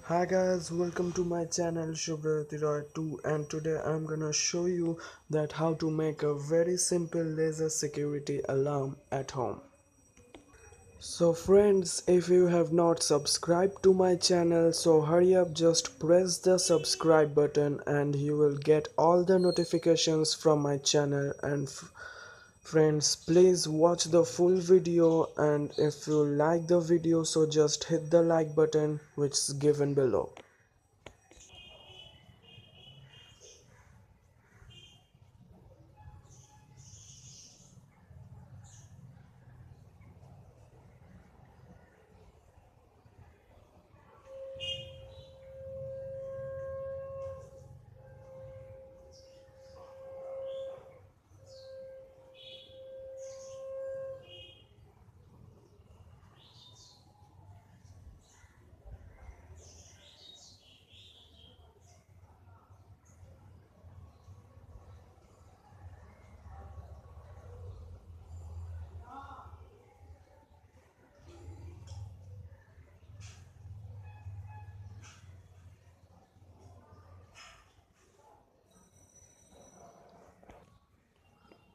Hi guys, welcome to my channel Shubhrati Roy 2, and today I'm gonna show you that how to make a very simple laser security alarm at home. So friends, if you have not subscribed to my channel, so hurry up, just press the subscribe button and you will get all the notifications from my channel. And friends, please watch the full video, and if you like the video, so just hit the like button which is given below.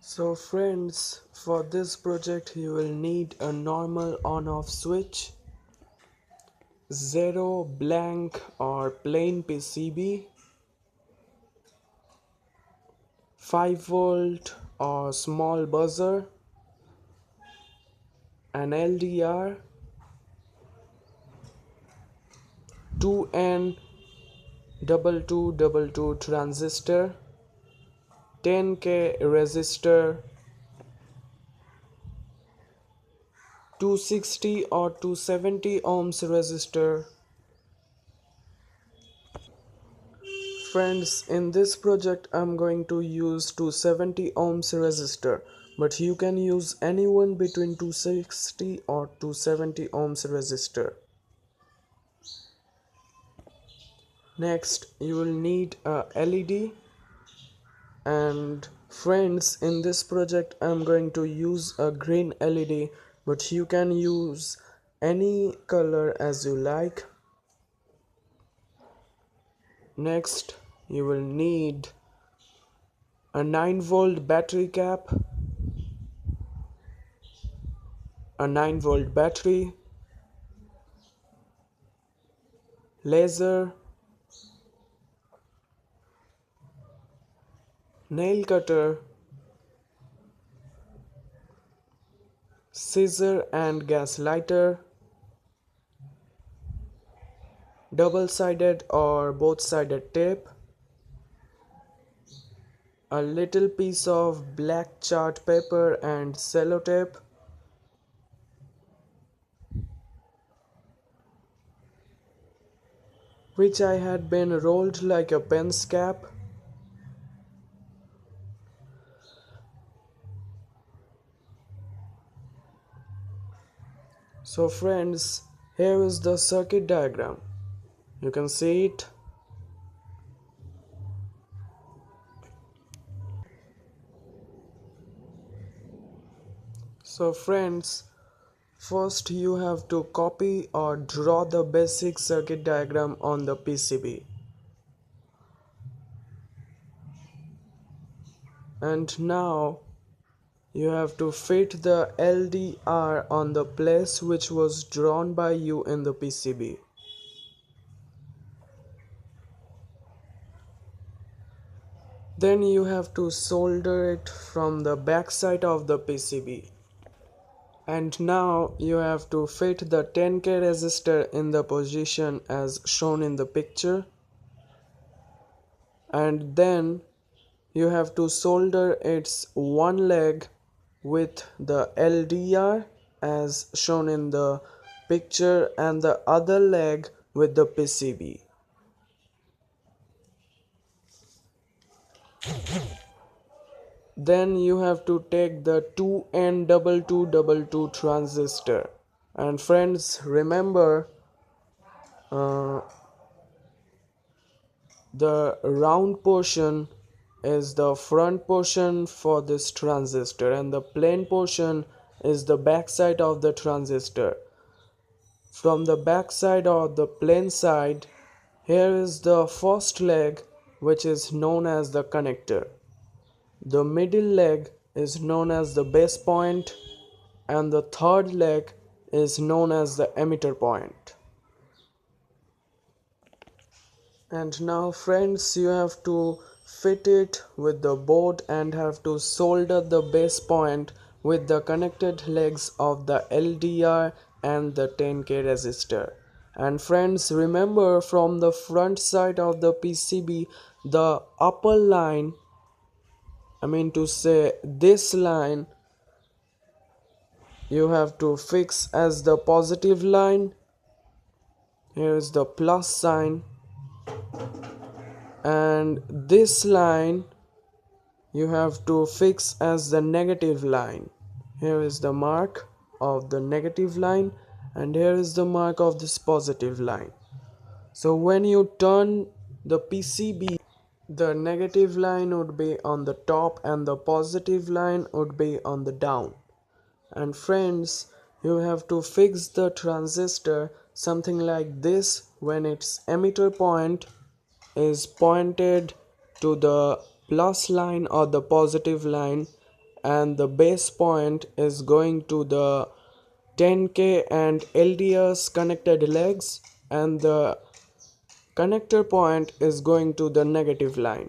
So friends, for this project you will need a normal on-off switch, 0 blank or plain PCB, 5 volt or small buzzer, an LDR, 2N2222 transistor, 10K resistor, 260 or 270 ohms resistor. Friends, in this project I'm going to use 270 ohms resistor, but you can use anyone between 260 or 270 ohms resistor. Next, you will need a LED, and friends, in this project I'm going to use a green LED, but you can use any color as you like. Next, you will need a 9-volt battery cap, a 9-volt battery, laser, nail cutter, scissor and gas lighter, double-sided or both-sided tape, a little piece of black chart paper and sellotape, which I had been rolled like a pen's cap. So friends, here is the circuit diagram. You can see it. So friends, first you have to copy or draw the basic circuit diagram on the PCB. And now you have to fit the LDR on the place which was drawn by you in the PCB. Then you have to solder it from the back side of the PCB. And now you have to fit the 10K resistor in the position as shown in the picture. And then you have to solder its one leg with the LDR as shown in the picture, and the other leg with the PCB. Then you have to take the 2N2222 transistor, and friends, remember, uh, the round portion is the front portion for this transistor, and the plain portion is the back side of the transistor. From the back side or the plain side, Here is the first leg, which is known as the connector. The middle leg is known as the base point, and the third leg is known as the emitter point. And now friends, you have to fit it with the board and have to solder the base point with the connected legs of the LDR and the 10K resistor. And friends, remember, from the front side of the PCB, the upper line, I mean to say this line, you have to fix as the positive line. Here is the plus sign, and this line you have to fix as the negative line. Here is the mark of the negative line, and here is the mark of this positive line. So when you turn the PCB, the negative line would be on the top and the positive line would be on the down. And friends, you have to fix the transistor something like this when its emitter point is pointed to the plus line or the positive line, and the base point is going to the 10K and LDR's connected legs, and the connector point is going to the negative line.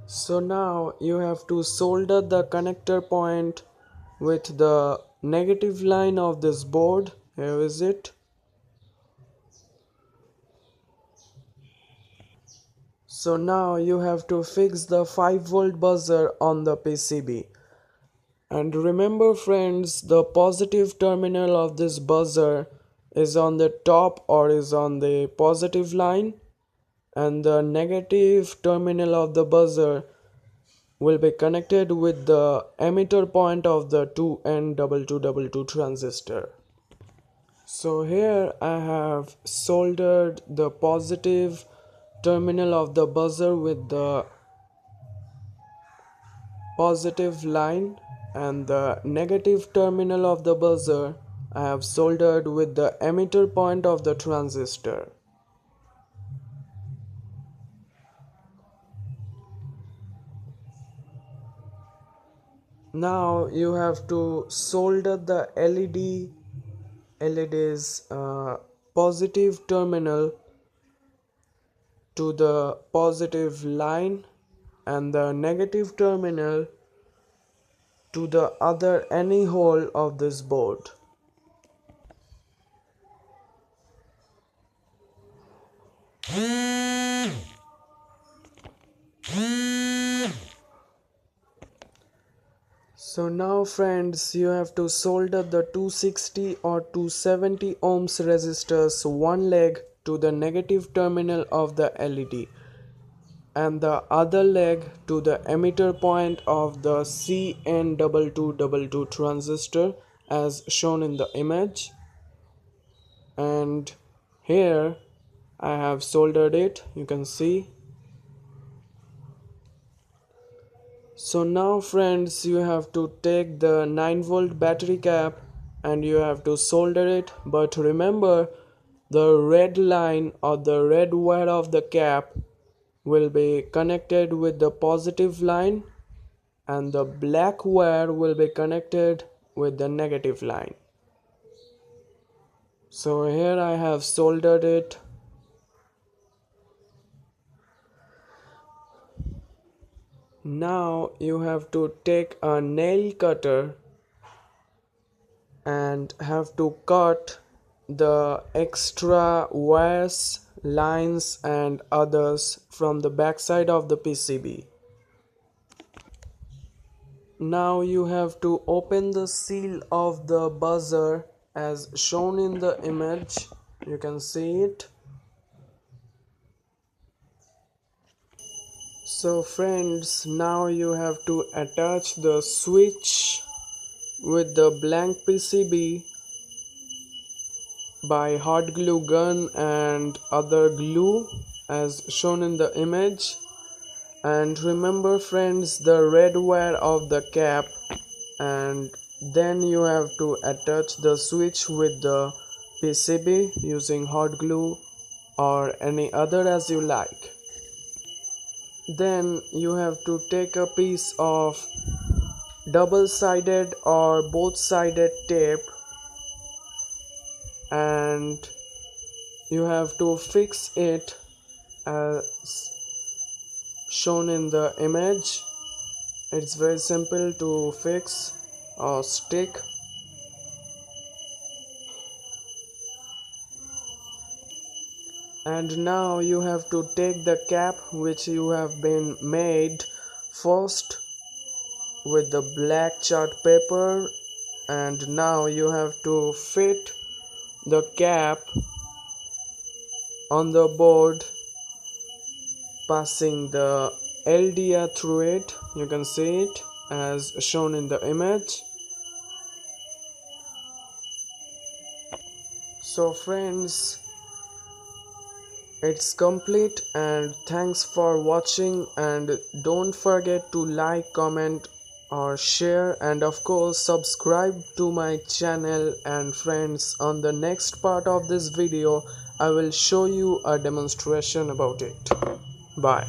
So now you have to solder the connector point with the negative line of this board. Here is it. So now you have to fix the 5-volt buzzer on the PCB. And remember friends, the positive terminal of this buzzer is on the top or is on the positive line, and the negative terminal of the buzzer will be connected with the emitter point of the 2N2222 transistor. So here I have soldered the positive terminal of the buzzer with the positive line, and the negative terminal of the buzzer I have soldered with the emitter point of the transistor. Now you have to solder the LED's positive terminal to the positive line and the negative terminal to the other any hole of this board. So now friends, you have to solder the 260 or 270 ohms resistors one leg to the negative terminal of the LED and the other leg to the emitter point of the CN2222 transistor as shown in the image. And here I have soldered it, you can see. So now friends, you have to take the 9-volt battery cap and you have to solder it, but remember, the red line or the red wire of the cap will be connected with the positive line and the black wire will be connected with the negative line. So here I have soldered it. Now you have to take a nail cutter and have to cut the extra wires, lines and others from the backside of the PCB. Now you have to open the seal of the buzzer as shown in the image. You can see it. So friends, now you have to attach the switch with the blank PCB by hot glue gun and other glue as shown in the image. And remember friends, the red wire of the cap, and then you have to attach the switch with the PCB using hot glue or any other as you like. Then you have to take a piece of double-sided or both-sided tape and you have to fix it as shown in the image. It's very simple to fix or stick. And now you have to take the cap which you have been made first with the black chart paper, and now you have to fit the cap on the board passing the LDR through it. You can see it as shown in the image. So friends, it's complete, and thanks for watching, and don't forget to like, comment or share, and of course subscribe to my channel. And friends, on the next part of this video I will show you a demonstration about it. Bye.